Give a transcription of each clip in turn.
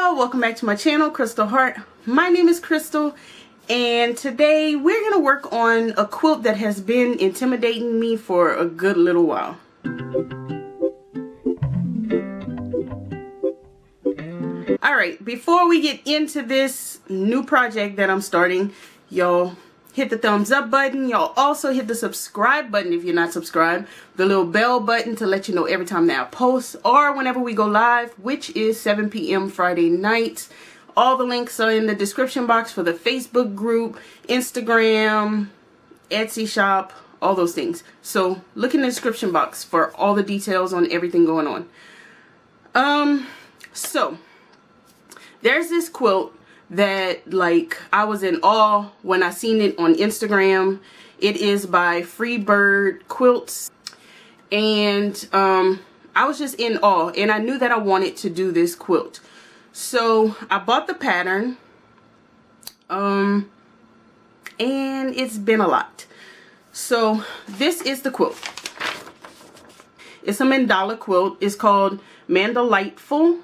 y'all, welcome back to my channel, Crystal Heart. My name is Crystal, and today we're gonna work on a quilt that has been intimidating me for a good little while. Alright, before we get into this new project that I'm starting, y'all hit the thumbs up button. Y'all also hit the subscribe button if you're not subscribed. The little bell button to let you know every time that I post or whenever we go live, which is 7 p.m. Friday nights. All the links are in the description box for the Facebook group, Instagram, Etsy shop, all those things. So look in the description box for all the details on everything going on. So there's this quilt that I was in awe when I seen it on Instagram. It is by Freebird Quilts, and I was just in awe, and I knew that I wanted to do this quilt. So I bought the pattern, and it's been a lot. So this is the quilt. It's a mandala quilt. It's called Mandalightful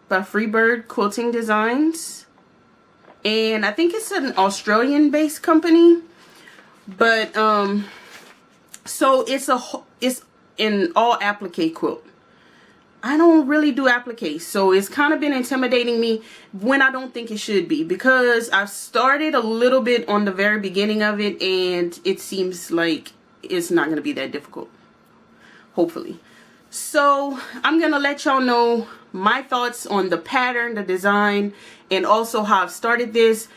by Freebird Quilting Designs. And I think it's an Australian based company, but so it's an all applique quilt. I don't really do applique, so it's kind of been intimidating me when I don't think it should be, because I've started a little bit on the very beginning of it and it seems like it's not going to be that difficult, hopefully. So I'm gonna let y'all know my thoughts on the pattern, the design, and also how I've started this.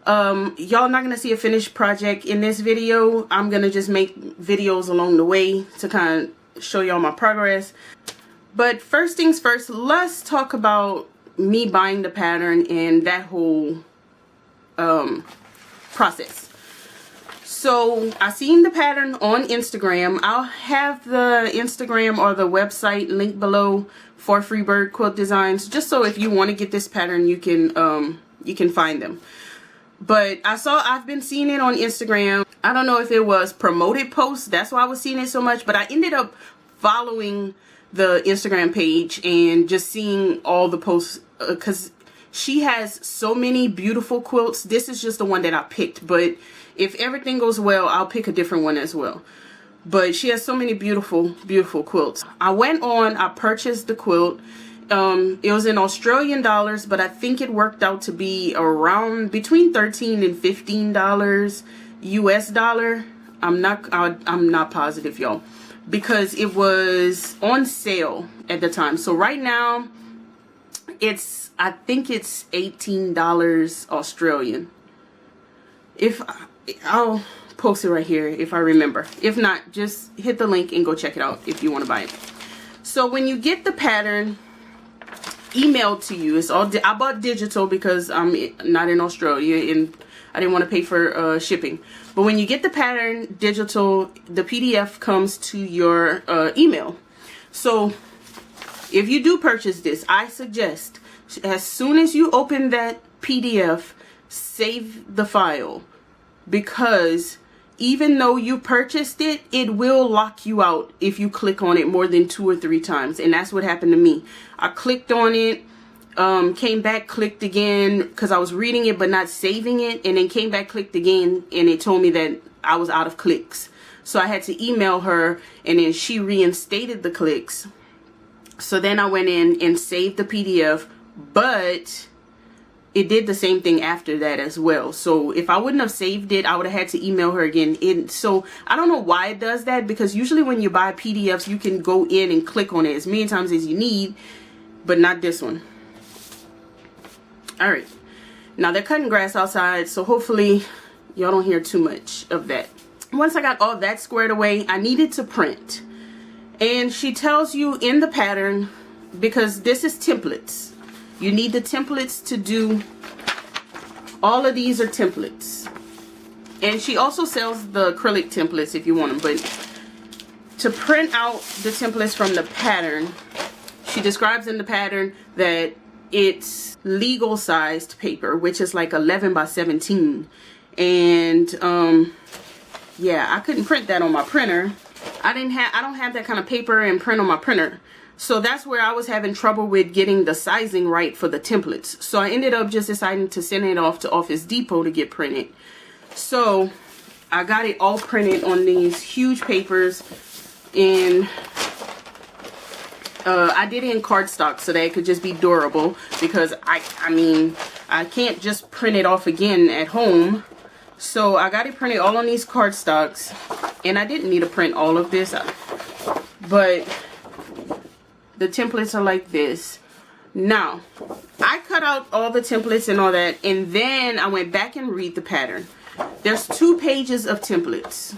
Y'all not gonna see a finished project in this video. I'm gonna just make videos along the way to kind of show y'all my progress. But first things first, let's talk about me buying the pattern and that whole process. So I seen the pattern on Instagram. I'll have the Instagram or the website link below for Freebird Quilt Designs, just so if you want to get this pattern, you can find them. But I've been seeing it on Instagram. I don't know if it was promoted posts, that's why I was seeing it so much, but I ended up following the Instagram page and just seeing all the posts, because she has so many beautiful quilts. This is just the one that I picked, but if everything goes well, I'll pick a different one as well. But she has so many beautiful, beautiful quilts. I purchased the quilt. It was in Australian dollars, but I think it worked out to be around between $13 and $15 US dollar. I'm not positive, y'all, because it was on sale at the time. So right now, I think it's $18 Australian. I'll post it right here if I remember. If not, just hit the link and go check it out if you want to buy it. So when you get the pattern emailed to you, I bought digital because I'm not in Australia and I didn't want to pay for shipping. But when you get the pattern digital, the PDF comes to your email. So if you do purchase this, I suggest as soon as you open that PDF, save the file, because even though you purchased it, it will lock you out if you click on it more than 2 or 3 times. And that's what happened to me. I clicked on it, came back, clicked again because I was reading it but not saving it, and then came back, clicked again, and it told me that I was out of clicks. So I had to email her, and then she reinstated the clicks. So then I went in and saved the PDF, but it did the same thing after that as well. So if I wouldn't have saved it, I would have had to email her again. So I don't know why it does that, because usually when you buy PDFs, you can go in and click on it as many times as you need, but not this one. Alright, now they're cutting grass outside, so hopefully y'all don't hear too much of that. Once I got all that squared away, I needed to print. And she tells you in the pattern, because this is templates, you need the templates to do. All of these are templates. And she also sells the acrylic templates if you want them. But to print out the templates from the pattern, she describes in the pattern that it's legal sized paper, which is like 11 by 17. And yeah, I couldn't print that on my printer. I don't have that kind of paper and print on my printer. So that's where I was having trouble with getting the sizing right for the templates. So I ended up just deciding to send it off to Office Depot to get printed. So I got it all printed on these huge papers, and I did it in cardstock so that it could just be durable, because I mean, I can't just print it off again at home. So I got it printed all on these cardstocks, and I didn't need to print all of this, but the templates are like this. Now, I cut out all the templates and all that, and then I went back and read the pattern. There's 2 pages of templates.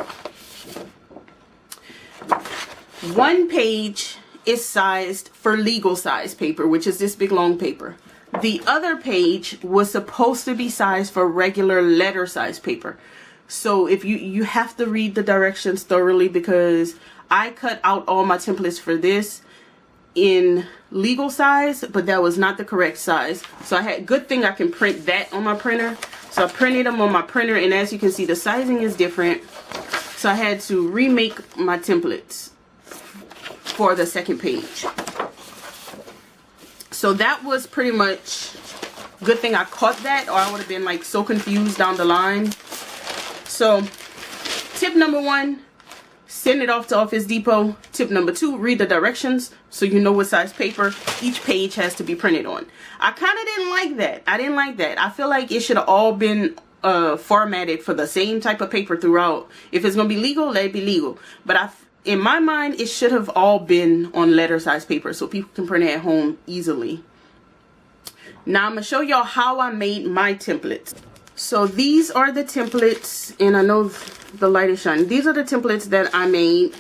One page is sized for legal size paper, which is this big long paper. The other page was supposed to be sized for regular letter size paper. So if you have to read the directions thoroughly, because I cut out all my templates for this in legal size, but that was not the correct size. So I had, good thing I can print that on my printer. So I printed them on my printer, and as you can see, the sizing is different. So I had to remake my templates for the second page. So that was pretty much, good thing I caught that, or I would have been like so confused down the line. So tip number 1, send it off to Office Depot. Tip number 2, read the directions so you know what size paper each page has to be printed on. I kind of didn't like that. I didn't like that. I feel like it should have all been formatted for the same type of paper throughout. If it's going to be legal, let it be legal. But in my mind, it should have all been on letter size paper so people can print it at home easily. Now I'm going to show y'all how I made my templates. So these are the templates, and I know the light is shining. These are the templates that I made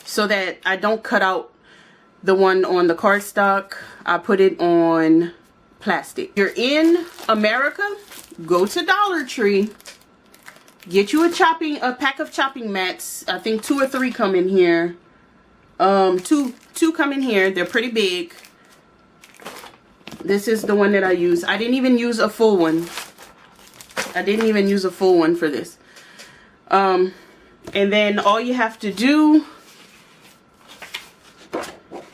so that I don't cut out the one on the cardstock. I put it on plastic. If you're in America, go to Dollar Tree. Get you a pack of chopping mats. I think 2 or 3 come in here. Two come in here. They're pretty big. This is the one that I use. I didn't even use a full one. I didn't even use a full one for this. And then all you have to do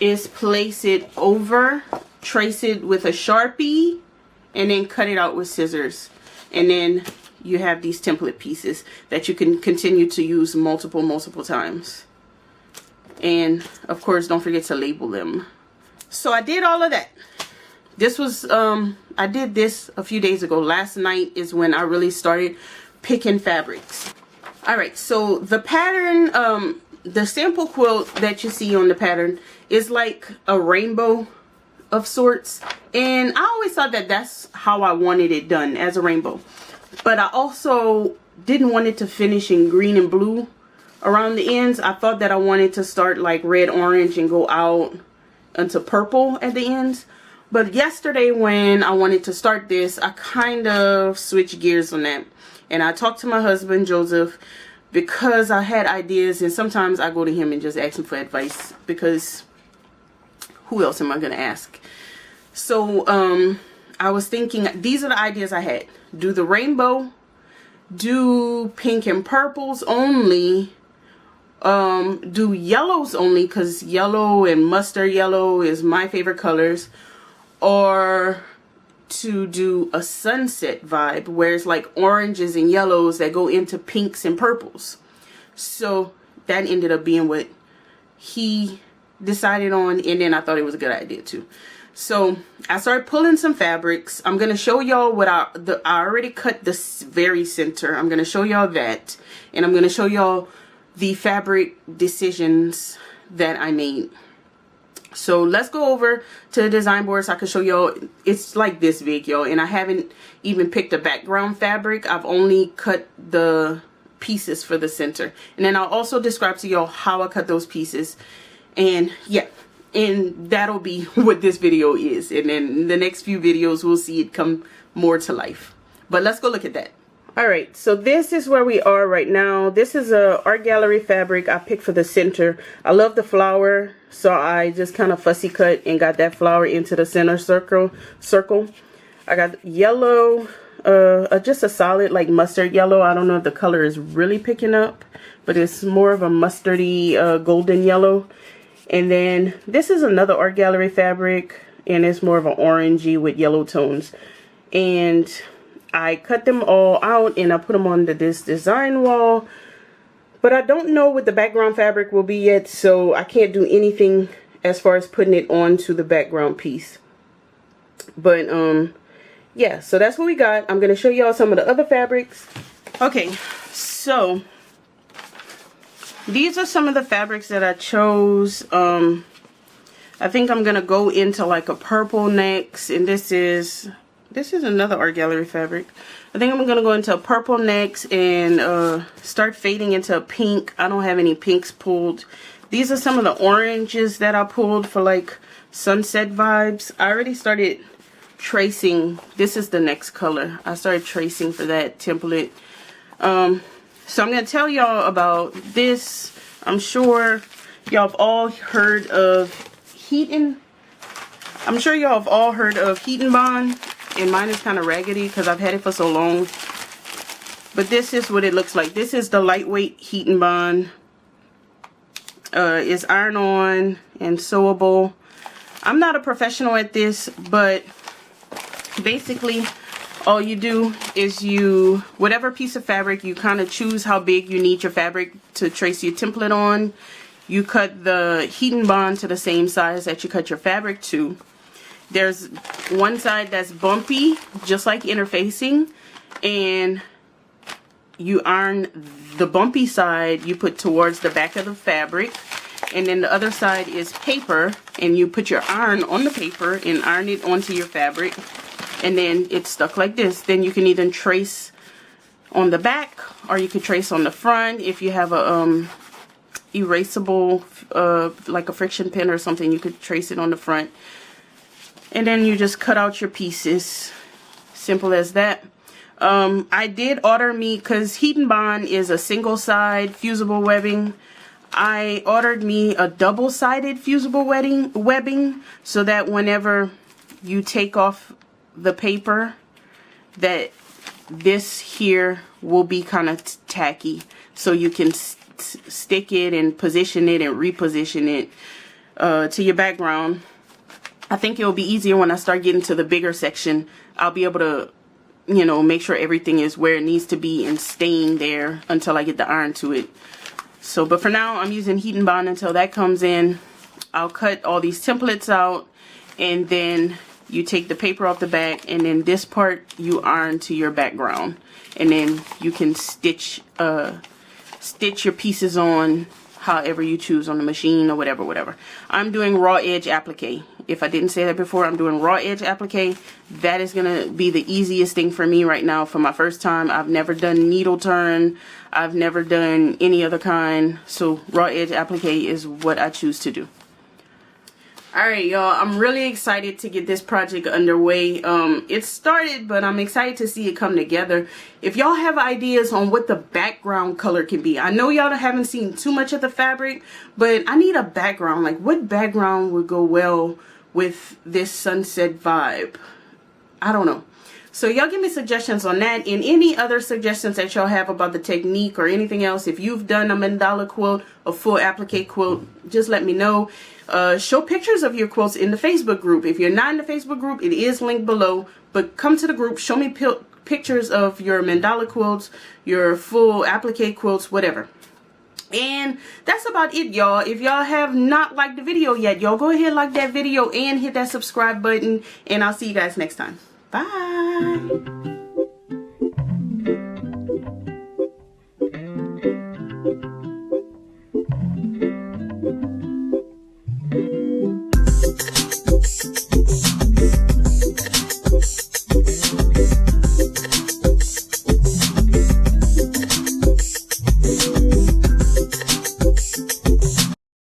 is place it over, trace it with a Sharpie, and then cut it out with scissors. And then you have these template pieces that you can continue to use multiple times. And of course, don't forget to label them. So I did all of that. This was, I did this a few days ago. Last night is when I really started picking fabrics. Alright, so the pattern, the sample quilt that you see on the pattern is like a rainbow of sorts. And I always thought that that's how I wanted it done, as a rainbow. But I also didn't want it to finish in green and blue around the ends. I thought that I wanted to start like red, orange, and go out into purple at the ends. But yesterday when I wanted to start this, I kind of switched gears on that. And I talked to my husband, Joseph, because I had ideas. And sometimes I go to him and just ask him for advice, because who else am I going to ask? So I was thinking, these are the ideas I had. Do the rainbow, do pink and purples only, do yellows only, because yellow and mustard yellow is my favorite colors, or to do a sunset vibe where it's like oranges and yellows that go into pinks and purples. So that ended up being what he decided on, and then I thought it was a good idea too. So I started pulling some fabrics. I'm going to show y'all what I already cut this very center. I'm going to show y'all that, and I'm going to show y'all the fabric decisions that I made. So let's go over to the design board so I can show y'all. It's like this big, y'all, and I haven't even picked a background fabric. I've only cut the pieces for the center, and then I'll also describe to y'all how I cut those pieces. And yeah, and that'll be what this video is, and then in the next few videos we'll see it come more to life. But let's go look at that. Alright, so this is where we are right now. This is a art gallery fabric I picked for the center. I love the flower, so I just kind of fussy cut and got that flower into the center circle. I got yellow, just a solid like mustard yellow. I don't know if the color is really picking up, but it's more of a mustardy golden yellow. And then this is another art gallery fabric, and it's more of an orangey with yellow tones. And I cut them all out and I put them onto this design wall, but I don't know what the background fabric will be yet, so I can't do anything as far as putting it onto the background piece. But yeah, so that's what we got. I'm gonna show y'all some of the other fabrics. Okay, so these are some of the fabrics that I chose. I think I'm gonna go into like a purple next, and this is another art gallery fabric. I think I'm gonna go into a purple next and start fading into a pink. I don't have any pinks pulled. These are some of the oranges that I pulled for like sunset vibes. I already started tracing. This is the next color. I started tracing for that template. So I'm gonna tell y'all about this. I'm sure y'all have all heard of Heat. I'm sure y'all have all heard of Heat and Bond, and mine is kind of raggedy because I've had it for so long. But this is what it looks like. This is the lightweight Heat and Bond. It's iron on and sewable. I'm not a professional at this, but basically all you do is whatever piece of fabric, you kind of choose how big you need your fabric to trace your template on. You cut the Heat and Bond to the same size that you cut your fabric to. There's one side that's bumpy, just like interfacing, and you iron the bumpy side, you put towards the back of the fabric, and then the other side is paper, and you put your iron on the paper and iron it onto your fabric, and then it's stuck like this. Then you can either trace on the back or you can trace on the front. If you have a erasable like a friction pen or something, you could trace it on the front, and then you just cut out your pieces. Simple as that. I did order me, because Heat and Bond is a single side fusible webbing, I ordered me a double-sided fusible webbing so that whenever you take off the paper, that this here will be kind of tacky, so you can stick it and position it and reposition it to your background. I think it will be easier when I start getting to the bigger section. I'll be able to, you know, make sure everything is where it needs to be and staying there until I get the iron to it. So, but for now, I'm using Heat and Bond until that comes in. I'll cut all these templates out, and then you take the paper off the back, and then this part you iron to your background, and then you can stitch your pieces on however you choose on the machine or whatever. I'm doing raw edge applique. If I didn't say that before, I'm doing raw edge applique. That is gonna be the easiest thing for me right now for my first time. I've never done needle turn. I've never done any other kind. So raw edge applique is what I choose to do. Alright, y'all, I'm really excited to get this project underway. It started, but I'm excited to see it come together. If y'all have ideas on what the background color can be, I know y'all haven't seen too much of the fabric, but I need a background. Like, what background would go well with this sunset vibe? I don't know. So y'all give me suggestions on that, and any other suggestions that y'all have about the technique or anything else. If you've done a mandala quilt, a full applique quilt, just let me know. Show pictures of your quilts in the Facebook group. If you're not in the Facebook group, it is linked below, but come to the group, show me pictures of your mandala quilts, your full applique quilts, whatever. And that's about it, y'all. If y'all have not liked the video yet, y'all go ahead and like that video and hit that subscribe button, and I'll see you guys next time. Bye.